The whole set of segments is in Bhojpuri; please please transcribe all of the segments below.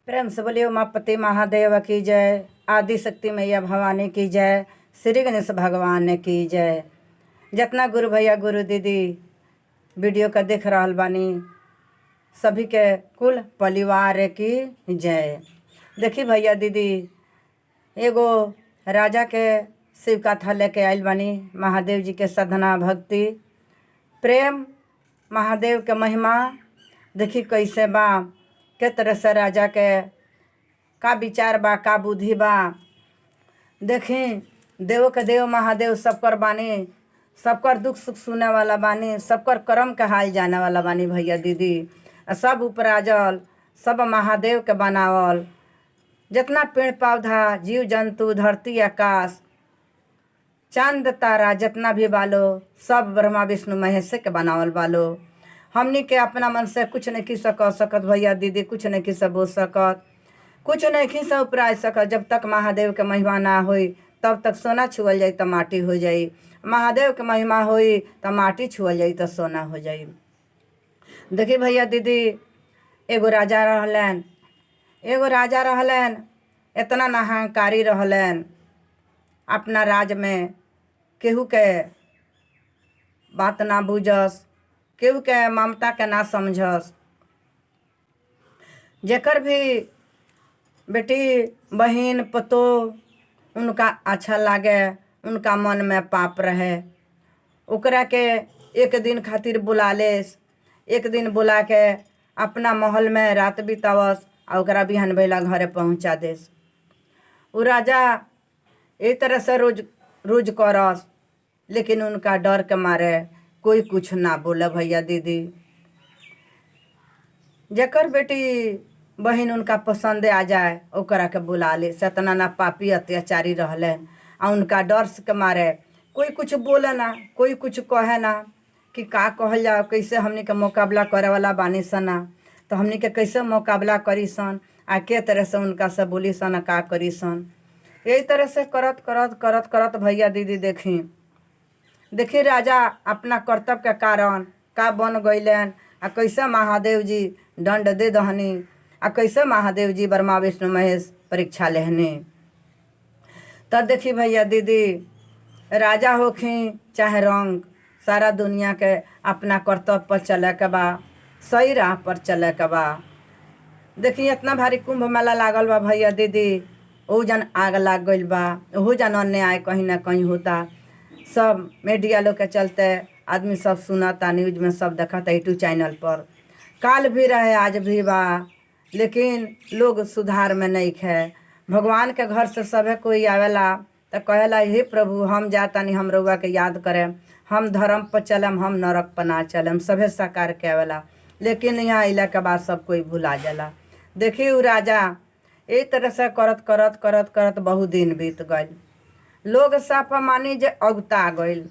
प्रेम से बोलिए उमापति महादेव की जय। आदि शक्ति मैया भवानी की जय। श्री गणेश भगवान की जय। जितना गुरु भैया गुरु दीदी वीडियो का देख रहल बानी सभी के कुल परिवार की जय। देखी भैया दीदी एगो राजा के शिव कथा लेके आयल बानी। महादेव जी के साधना भक्ति प्रेम महादेव के महिमा देखी कैसे बा, के तरह से राजा के का विचार बा, का बुद्धि बा। देखी देव के देव महादेव सबकर बानी, सबकर दुख सुख सुने वाला बानी, सबकर कर्म के हाल जाने वाला बानी भैया दीदी। सब उपराजल सब महादेव के बनावल जितना पेड़ पौधा जीव जंतु धरती आकाश चांद तारा जितना भी बालो सब ब्रह्मा विष्णु महेश के बनावल बालो। हमनी के अपना मन से कुछ नहीं की सकत भैया दीदी, कुछ नहीं की बोल सकत, कुछ नहीं की उपरा सकत। जब तक महादेव के महिमा ना होई तब तक सोना छुअल जाई तो माटी हो जाई, महादेव के महिमा होई तो माटी छुअल जाई तो सोना हो जाई। देखी भैया दीदी एगो राजा रहलन, इतना अहंकारी रहलन, अपना राज में केहू के बात ना बुझस, केहू के ममता के ना समझस। जेकर भी बेटी बहन पतो उनका अच्छा लागे, उनका मन में पाप रहे, ओकरा के एक दिन खातिर बुला लेस, एक दिन बुला के अपना महल में रात बितावस और ओकरा बिहान भैला घरे पहुँचा देस। वो राजा एक तरह से रोज करस, लेकिन उनका डर के मारे कोई कुछ ना बोले भैया दीदी। जेकर बेटी बहन उनका पसंद आ जाए ओकरा के बुला ले। सतना ना पापी अत्याचारी रहले आ उनका डर के मारे कोई कुछ बोले ना, कोई कुछ कहे ना कि का कहल जाओ, कैसे हमनी के मुकाबला करे वाला बानी सना, तो हमनी के कैसे मुकाबला करी सन आ के तरह से उनका से बोली सन का करी सन। यही तरह से करत करत करत करत भैया दीदी देखी राजा अपना कर्तव्य के कारण का बन गईलन आ कैसे महादेव जी दंड दे दहनी आ कैसे महादेव जी ब्रह्मा विष्णु महेश परीक्षा लेहनी। तब देखी भैया दीदी राजा होखी चाहे रंग, सारा दुनिया के अपना कर्तव्य पर चले के बा, सही राह पर चले के बा। देखी इतना भारी कुंभ मेला लागल बा भैया दीदी, ओ जन आग लाग गइल बा, ओहू जन अन्याय कहीं ना कहीं होता। सब मीडिया लोग के चलते आदमी सब सुनता, न्यूज में सब देखता, यूट्यूब चैनल पर। काल भी रहे आज भी बा, लेकिन लोग सुधार में नहीं खे। भगवान के घर से सभे कोई आवेला तो कहेला हे प्रभु हम जातानी, हम रउआ के याद करें, हम धर्म पर चलम, हम नरक पर ना चलम, सभे साकार के आवेला। लेकिन यहाँ अइला के बाद सब कोई भुला जाला। देखी उ राजा एक तरह से करत करत करत करत बहुत दिन बीत गइल। लोग साफा मानी जे अगुता गइल,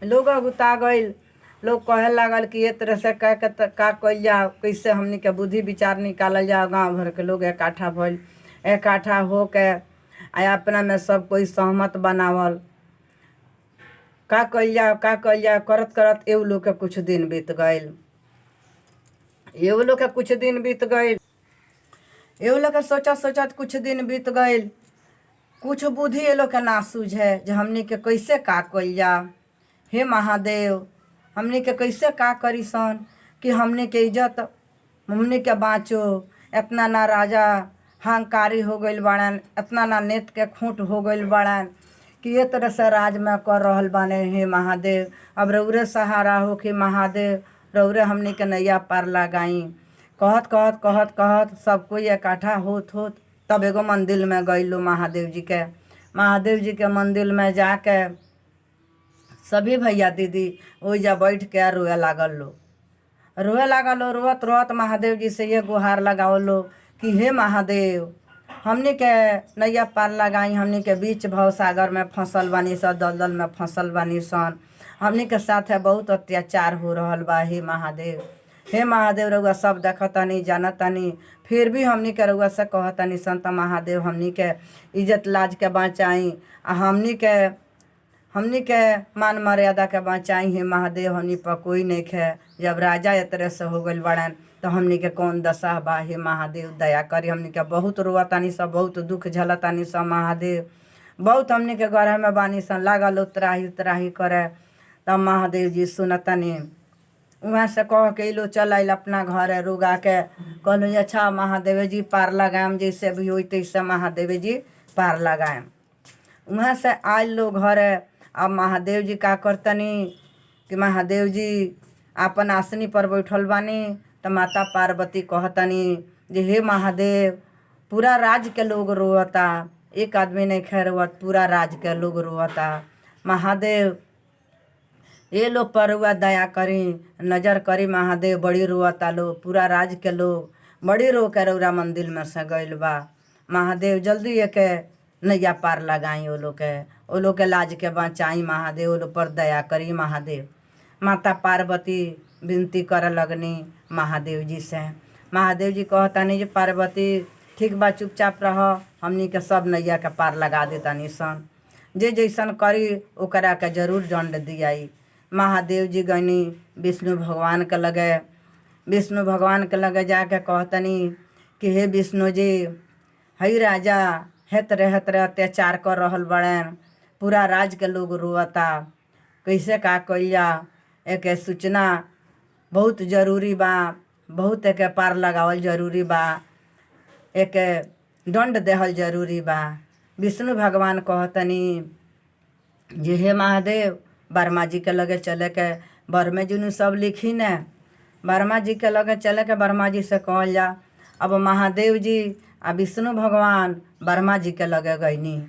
लोग कहे लागल कि ये तरह से का कइल जाओ, कैसे हमनी के बुद्धि विचार निकालल जाओ। गांव भर के लोग इकट्ठा हो के आ अपना में सब कोई सहमत बनावल का कइल जाओ करत करत एगो लोग के कुछ दिन बीत गइल। एगो लोग के कुछ दिन बीत गइल, एगो लोग के सोचत कुछ दिन बीत गइल। कुछ बुद्धि ये लोग के ना सूझे जे हमनी के कैसे का कइल जा। हे महादेव हमनी के कैसे का करी सन कि हमनी के इज्जत हमनी के बाँचो। इतना ना राजा हंकारी हो गइल बाड़न, इतना ना नेत के खूंट हो गइल बाड़न कि ये तरह से राज में कर रहल बाने। हे महादेव अब रउरे सहारा हो कि महादेव रउरे हमनी के नैया पार लगाई। कहत सब कोई इकट्ठा होत तब एगो मंदिर में गइलो महादेव जी के मंदिर में जाके सभी भैया दीदी ओइजा बैठ के रोए लागल लो। रोत महादेव जी से ये गुहार लगाओ लो कि हे महादेव हमनी के नैया पार लगाई, हमनी के बीच भव सागर में फंसल बानी सन, दलदल में फंसल बानी सन, हमनी के साथ बहुत अत्याचार हो रहल बा। हे महादेव रउआ सब देखतानी जानतानी, फिर भी हमनी के रउआ से कहतानी सन त महादेव हमनी के इज्जत लाज के बचाई आ हमनी के मान मर्यादा के बचाई। हे महादेव हमनी पर कोई नहीं खे। जब राजा ए तरह से हो गइल बाड़न तो हमनी के कौन दशा बा। हे महादेव दया करी, हमनी के बहुत रोअतानी सब, बहुत दुख झलतानी सब महादेव। बहुत हमनी के घर में बानी सन लागल उतराही उतराही करे। तब महादेव जी सुनतनी। वहाँ से कह के लो चल आइल अपना घर है रुगा के। कहलो अच्छा महादेव जी पार लगाएम, जैसे भी हुई तैसे महादेव जी पार लगाएम। वहाँ से आइल लो घर है। अब महादेव जी का करतनी कि महादेव जी अपन आसनी पर बैठल बानी। तो माता पार्वती कहतनी जे हे महादेव पूरा राज के लोग रोता, एक आदमी नहीं खैर रोवत, पूरा राज के लोग रोता। महादेव ये लोग पर हुआ दया करी, नजर करी महादेव, बड़ी रोता लो, पूरा राज के लोग बड़ी रो के रौरा मंदिर में से गइल बा। महादेव जल्दी एक नैया पार लगाई, वो लोग के लाज के बचाई महादेव, वो लोग पर दया करी महादेव। माता पार्वती विनती कर लगनी महादेव जी से। महादेव जी कहतानी जे पार्वती ठीक बा, चुपचाप रह, हमनी के सब नैया के पार लगा देतानी सन, जे जैसन करी ओकरा के जरूर दंड दियाई। महादेव जी गनी विष्णु भगवान के लगे। विष्णु भगवान के लगे जाके कहतनी कि हे विष्णु जी, हई राजा हेतरे अत्याचार कर रहल बड़ेन, पूरा राज के लोग रोता, कैसे का कइला। एक सूचना बहुत जरूरी बा, बहुत एक पार लगावल जरूरी बा, एक दंड देहल जरूरी बा। विष्णु भगवान कहतनी जे हे महादेव वर्मा जी के लगे चले के, वर्मा जी ने सब लिखी न, वर्मा जी के लगे चले के वर्मा जी से कहल जा। अब महादेव जी आ विष्णु भगवान वर्मा जी के लगे गईनी।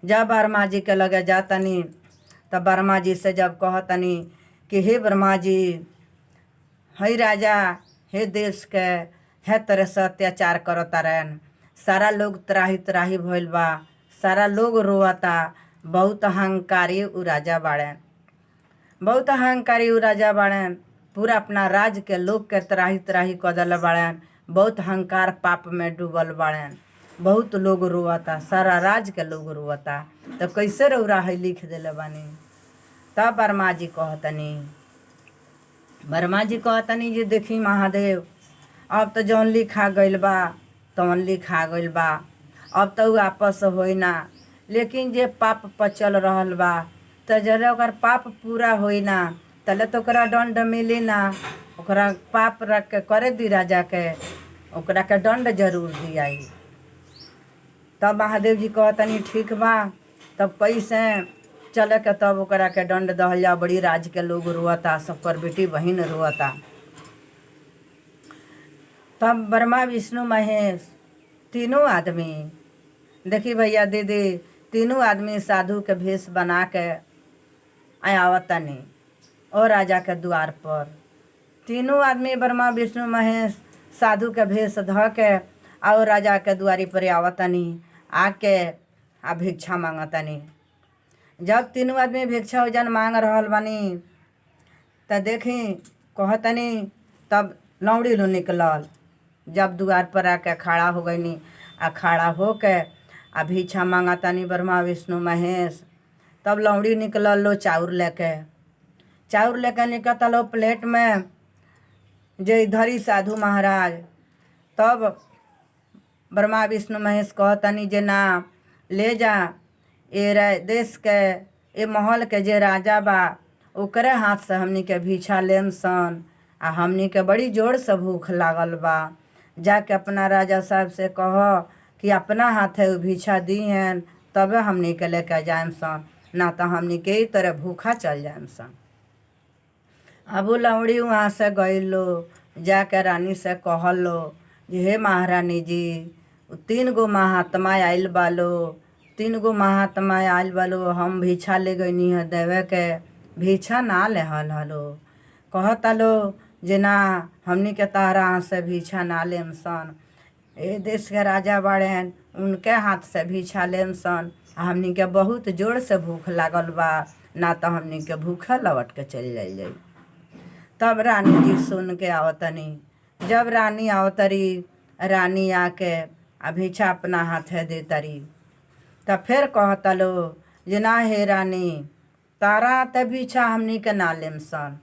जब वर्मा जी के लगे जातनी तब वर्मा जी से जब कहतनी कि हे वर्मा जी, हे राजा, हे देश के हे तरह से अत्याचार करता रहन, सारा लोग त्राही त्राही भइल बा, सारा लोग रोता, बहुत अहंकारी उ राजा बाड़े, बहुत अहंकारी उ राजा बाड़न, पूरा अपना राज के लोग के त्राही त्राही कदल बाड़न, बहुत अहंकार पाप में डूबल बाड़न, बहुत लोग रोता, सारा राज के लोग रोता। तो कैसे रौरा है लिख देले बानी। तब वर्मा जी कहतनी, वर्मा जी कहतनी जे देखी महादेव, अब तो जौन लिखा गइल बा तौन लिखा गइल बा, अब तो वापस होई ना, लेकिन जे पाप पचल रहल बा तो जले ओकर पाप पूरा होई ना, तले तो ओकरा दंड मिली ना। ओकरा पाप रख के करे दी राजा के, ओकरा के दंड जरूर दियाई। तब महादेव जी कहतनी ठीक बा, तब कैसे चले के तब ओकरा के दंड दहल जा। बड़ी राज के लोग रोता, सबकर बेटी बहिन रोता। तब ब्रह्मा विष्णु महेश तीनों आदमी, देखी भैया दीदी, तीनों आदमी साधु के भेष बना के आवतनी और राजा के द्वार पर। तीनों आदमी ब्रह्मा विष्णु महेश साधु के भेष ध के और राजा के द्वारी पर आवतनी, आके आ भिक्षा मांगतनी। जब तीनों आदमी भिक्षा भोजन मांग रहल बानी त देखी कहतनी, तब लौड़ी लो निकलल। जब द्वार पर आके खड़ा हो गईनी, आ खड़ा हो के आ भिक्षा मांगतनी ब्रह्मा विष्णु महेश। तब लौड़ी निकलल लो चाउर लेके निकलता लो प्लेट में जे धरी साधु महाराज। तब ब्रह्मा विष्णु महेश कहतनी जे ना ले जा, ए देश के ए महल के जे राजा बा ओकरे हाथ से हमनी के भिक्षा लेम सन, आ हमनी के बड़ी जोर से भूख लागल बा। जाके अपना राजा साहब से कह कि अपना हाथे भिक्षा दी हैं, तबे हमनी के लेके जाएम सन, ना तो हमनी के ही तरह भूखा चल जाएम सन। अब लौड़ी वहाँ से गई लो, जाके रानी से कहल लो जे हे महारानी जी, 3 गो महात्मा आइल बालो, 3 गो महात्मा आइल बालो, हम भिक्षा ले गईनी है देवे के, भिक्षा ना लेहल हलो। कहता लो जे ना हमनी के तारा हाथ से भिक्षा ना लेम सन, ए देश के राजा बाड़ेन उनके हाथ से भिक्षा लेम सन, हमनी के बहुत जोर से भूख लागल बा, ना तो हमनी के भूखे लौट के चल जाई। तब रानी जी सुन के आवतनी। जब रानी आवतरी, रानी आके भिक्षा अपना हाथे देतरी। तब फिर कहता लो जे ना हे रानी, तारा त भिक्षा हमनी के ना लेम सन,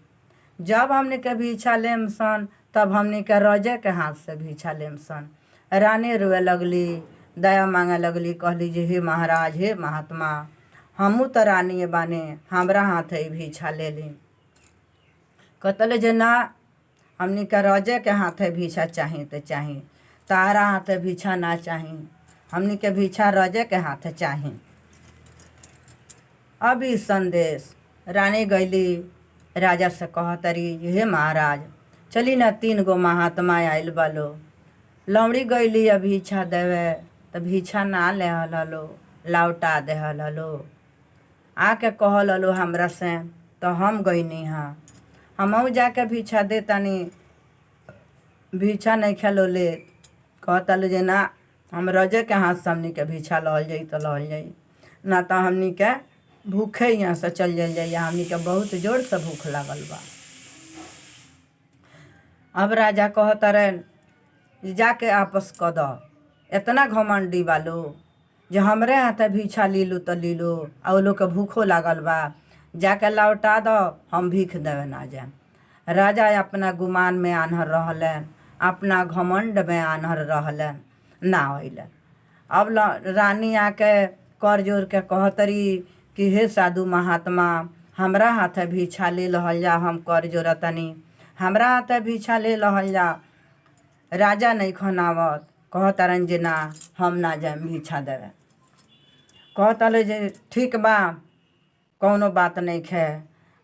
जब हमनी के भिक्षा लेम सन तब हमनी के रजे के हाथ से भीछा लेम सन। रानी रोए लगली, दया मांगे लगली, कहली जे हे महाराज, हे महात्मा, हमू तो रानी बाने, हमरा हाथ ही भीछा ले ली। कहतले जे ना, हमनी के रजे के हाथे भीछा चाही तो चाही, तारा हाथे भीछा ना चाही, हमनी के भीछा रजे के हाथे चाही। अब ई संदेश रानी गईली राजा से कहतरी, हे महाराज, चली ना 3 गो महात्मा आइल बालो। लौड़ी गईली अब भीछा देवे तो भीछा ना ले हलो, लौटा दे हलो। आके कहल हलो हमरा से, तो हम गईनी हाँ, हमहू जाके भीछा दे तनी, भीछा नहीं खेलो ले। कहतलो जे ना, हम रजे के हाथ से हमनी के भीछा लहल जाई तो लहल जाई, ना तो हमनी के भूखे यहाँ से चल जाई, हमनी के बहुत जोर से भूख लागल बा। अब राजा कहतरन जाके आपस क द, इतना घमंडी बालो जे हमरे हाथे भीछा लीलू तो लीलू, और लोग के भूखो लागल बा, जाके लौटा दो, हम भीख देवे ना जाए। राजा अपना गुमान में आन्हर रहलन, अपना घमंड में आन्हर रहलन, ना अइलन। अब रानी आके कर जोर के कहतरी कि हे साधु महात्मा, हमरा हाथे भीछा ले लहल जा, हम कर जोरतनी, हमरा हाथे भीछा ले लहल जा। राजा नहीं खनावत, कहतरन जे ना, हम ना जाए भीछा देवे। कहतले जे ठीक बा, कौनो बात नहीं खे।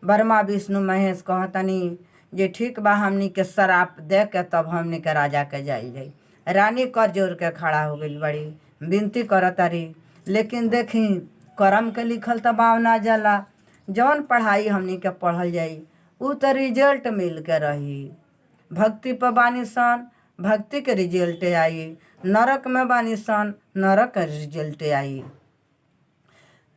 ब्रह्मा विष्णु महेश कहतनी जे ठीक बा, हमनी के शराप दे के तब हमनी के राजा के जाई। रानी कर जोर के खड़ा हो गई, बड़ी विनती करतारी, लेकिन देखी करम के लिखल तो बाव ना जाला। जौन पढ़ाई हमनी के पढ़ल जाई उ तो रिजल्ट मिल के रही। भक्ति पर बानी सन, भक्ति के रिजल्ट आई, नरक में बानी सन, नरक के रिजल्ट आई।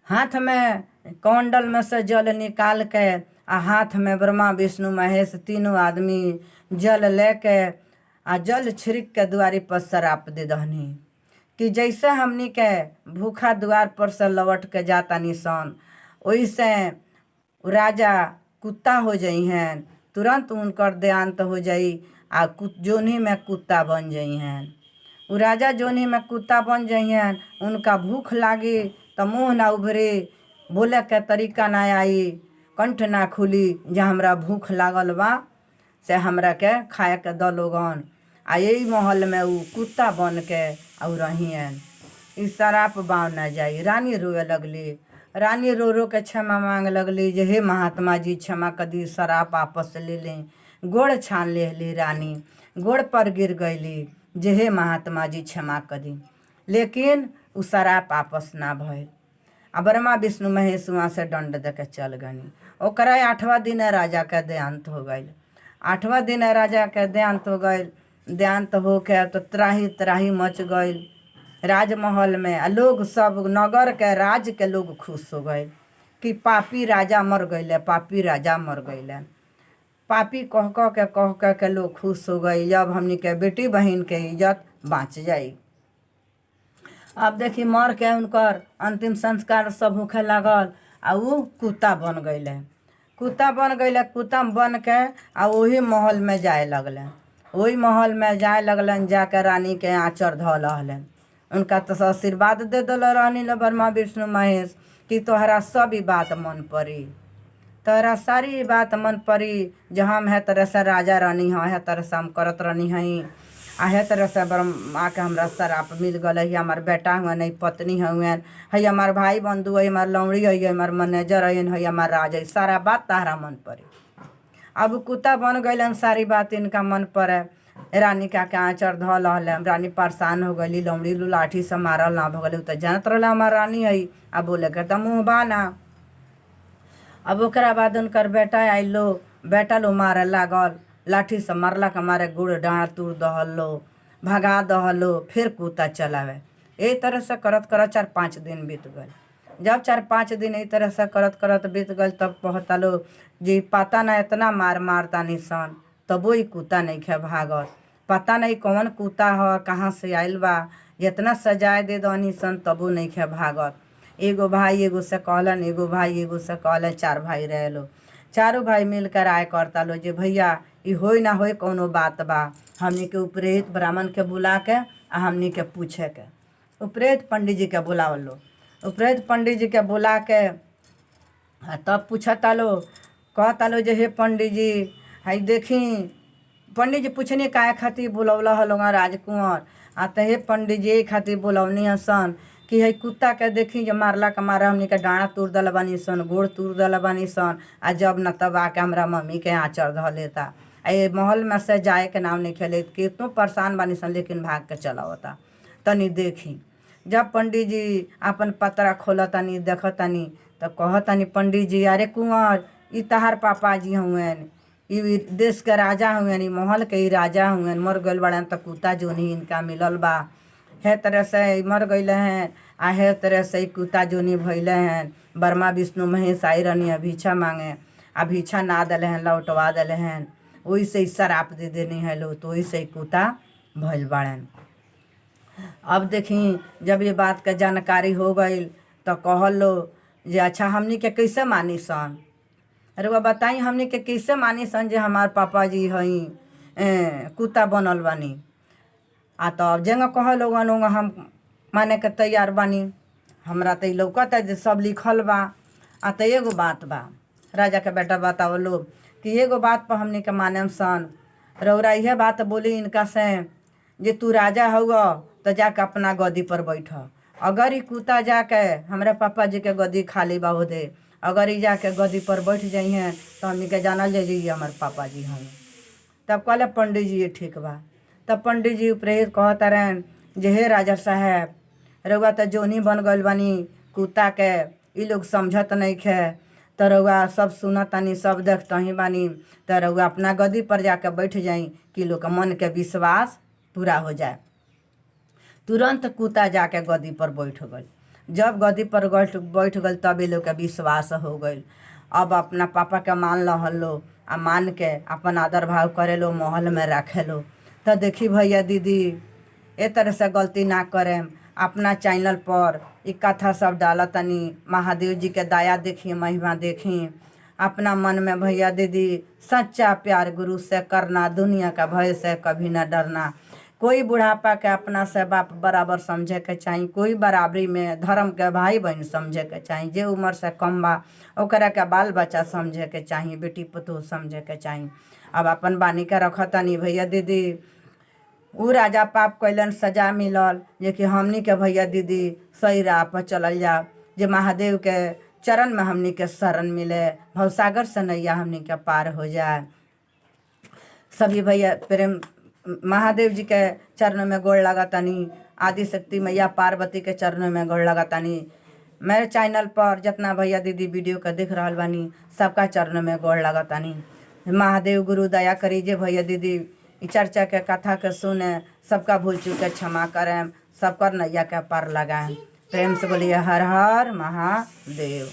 हाथ में कमंडल में से जल निकाल के आ हाथ में ब्रह्मा विष्णु महेश तीनों आदमी जल लेके आ जल छिड़क के दुआरी पर शराप दे दहनी कि जैसे हमनी के भूखा द्वार पर से लौट के जाता निशान, वैसे राजा कुत्ता हो जाई हैं, तुरंत उनकर देहांत हो जाई आ जोनी में कुत्ता बन जाई हैं। उ राजा जोनी में कुत्ता बन जाई हैं, उनका भूख लागी तो मुँह ना उभरे, बोले के तरीका ना आई, कंठ ना खुली जे हमरा भूख लागल बा से हमरा के खाए के द लोगन। आ यही महल में उ कुत्ता बन के और रहियन। ई शराप बाव ना जाई। रानी रोए लगली, रानी रो रो के क्षमा मांग लगली जे हे महात्मा जी क्षमा कर दी, शराप वापस ले लें। गोड़ छान ले ली रानी, गोड़ पर गिर गईली जे हे महात्मा जी क्षमा कर दी, लेकिन उ शराप वापस ना भइल। आ ब्रह्मा विष्णु महेश वहाँ से दंड दे के चल गनी। ओकरा 8वां दिन राजा के देहांत हो गई। 8वां दिन राजा के देहांत हो गई। देहांत हो के तो त्राही त्राही मच गई राजमहल में। आ लोग सब नगर के राज के लोग खुश हो गए कि पापी राजा मर गईले, पापी राजा मर गईले। पापी कह कह के लोग खुश हो गई, जब हमनी के बेटी बहन के इज्जत बाँच जाई। अब देखी मर के उनकर अंतिम संस्कार सब होखे लागल आ उ कुत्ता बन गईले। कुत्ता बन गईले, कुत्ता बन के आ वही महल में जाए लगले। वही महल में जाए लगलन, जाके रानी के आँचर धऽ लहलन। उनका तो आशीर्वाद दे दिल रहनी ल ब्रह्मा विष्णु महेश कि तोहरा सब ई बात मन पड़ी, तोहरा सारी बात मन पड़ी जो हम है तरह से राजा रानी हाँ, है तरह से हम करत रहनी हई, आ है तरह से ब्रह्मा के हमरा शराप मिल गल है। हमार बेटा हुआ नहीं, पत्नी हुए है, हमार भाई बंधु है, हमार लौड़ी है, हमार मैनेजर है, हमार राज है, सारा बात तारा मन पड़ी। अब कुत्ता बन गईलन, सारी बात इनका मन पड़े। रानी का के आँचर धऽ लहलन। रानी परेशान हो गई, लौड़ी लाठी से मारल ना भगल, तो जानत रहा हमार रानी है, आ बोले के तो मुँह बाना। अब ओकरा बाद उनकर बेटा आइलो, बेटा लो मारे लागल, लाठी से मारला के मारे गुड़ डाँड़ तोड़ दहलो, भगा दहलो, फिर कुत्ता चलावे। यही तरह से करत करत 4-5 दिन बीत गए। जब 4-5 दिन यही तरह से करत करत बीत गए, तब कहता लो जी पता ना इतना मार मारता निशान, तबो ही कुत्ता नहीं खे भागत। पता नहीं कौन कुत्ता है, कहाँ से आइल बा, जितना सजाए दे दो निशान तबो नहीं खे भागत। एगो भाई एगो से कहलन, एगो भाई एगो से कहलन, 4 भाई रहे लो। चारों भाई मिलकर आए करता लो जे भैया ई होई ना होई कौनो बात बा। हमनी के उपरेत ब्राह्मण के बुला के आ हमनी के पूछे के। उपरेत पंडित जी के बुलावल लो। उपरेत पंडित जी के बुला के तब पूछता लो, कहता लो जे हे पंडित जी हई देखी। पंडित जी पूछनी काहे खातिर बुलौला हलोगा राजकुंवर। आ त हे पंडित जी खातिर बुलौनी हसन कि हई कुत्ता के देखी जे मारला के मारे हमनी के डाँड़ा तोड़ दल बानी सन, गोड़ तोड़ दल बानी सन। आ जब न तब आके हमरा मम्मी के आँचर ध लेता। आ ये महल में से जाए के नाम नहीं खेले, कितनो परेशान बानी सन लेकिन भाग के चलावता। तनी देखी जब पंडित जी अपन पतरा खोलतानी देखतानी तो कहतानी पंडित जी अरे कुंवर ई तहार पापा जी हुएन, ई देश के राजा हुएन, ई महल के ई राजा हुएन, मर गइल बड़न त कुत्ता जोनी इनका मिलल बा। हे तरह से मर गइल हैं आ हे तरह से ई कुत्ता जोनी भइले हैं। ब्रह्मा विष्णु महेश आई रहनी भिक्षा मांगे आ भिक्षा ना दिले हैं, लौटवा दिले हैं। वही से ही शराप दे देनी है लो, तो वही से ही कुत्ता भइल बाड़न। अब देखी जब ये बात के जानकारी हो गई तो कहल लो जे अच्छा हमनी के कैसे मानी सन। अरे वह बताई हमनी के कैसे मानी सन जे हमार पापा जी हई कुत्ता बनल बानी। आ तब जेंग कह लोगन ओंग हम माने के तैयार बानी। हमरा तो लौकत है जे सब लिखल बा। आ तो एगो बात बा, राजा के बेटा बताओ लो कि एगो बात पर हमनी के माने सन। रौरा यह बात बोली इनका से जे तू राजा हुआ तो जाके अपना गद्दी पर बैठ। अगर ई कुत्ता जाके हमारे पापा जी के गद्दी खाली बा दे, अगर ई जाके गद्दी पर बैठ जाइ हैं तो हमनी के जानल जाइए हमारे पापा जी हैं। तब कहले पंडित जी ये ठीक बा। तब पंडित जी उपरेत कहता रहन जे हे राजा साहब रउआ तो जोनी बन गइल बानी कुत्ता के, ई लोग समझत नहीं खे। तो रउआ सब सुनतानी सब देखतही बानी, तो रउआ अपना गद्दी पर जाके बैठ जाई कि लोग के मन के विश्वास पूरा हो जाए। तुरंत कुत्ता जाके गद्दी पर बैठ गई। जब गद्दी पर बैठ गई तब ये लोग के विश्वास हो गई। अब अपना पापा के मान लहल लो आ मान के अपन आदर भाव करे लो, महल में रखे लो। तो देखी भैया दीदी ए तरह से गलती ना करें। अपना चैनल पर ई कथा सब डालतनी, महादेव जी के दया देखी, महिमा देखी। अपना मन में भैया दीदी सच्चा प्यार गुरु से करना, दुनिया का भय से कभी न डरना। कोई बुढ़ापा के अपना से बाप बराबर समझे के चाहिए, कोई बराबरी में धर्म के भाई बहन समझे के चाहिए। जे उम्र से कम बा ओकरा के बाल बच्चा समझे के चाहिए, बेटी पुतोह समझे के चाहिए। अब अपन बानी के रखतनी भैया दीदी। उ राजा पाप कैलन सजा मिलल जे कि हमनी के भैया दीदी सही राह पर चलल जा, जे महादेव के चरण में हमनी के शरण मिले, भवसागर से नैया हमनी के पार हो जाए। सभी भैया प्रेम महादेव जी के चरण में गोड़ लगातानी, आदि शक्ति मैया पार्वती के चरणों में गोड़ लगातानी। मेरे चैनल पर जितना भैया दीदी वीडियो का देख रहा बानी सबका चरण में गोड़ लगातानी। महादेव गुरु दया करीजिए भैया दीदी, चर्चा के कथा के सुने, सबका भूल चूक के क्षमा करें, सबकर नैया के पार लगाएं। प्रेम से बोलिए हर हर महादेव।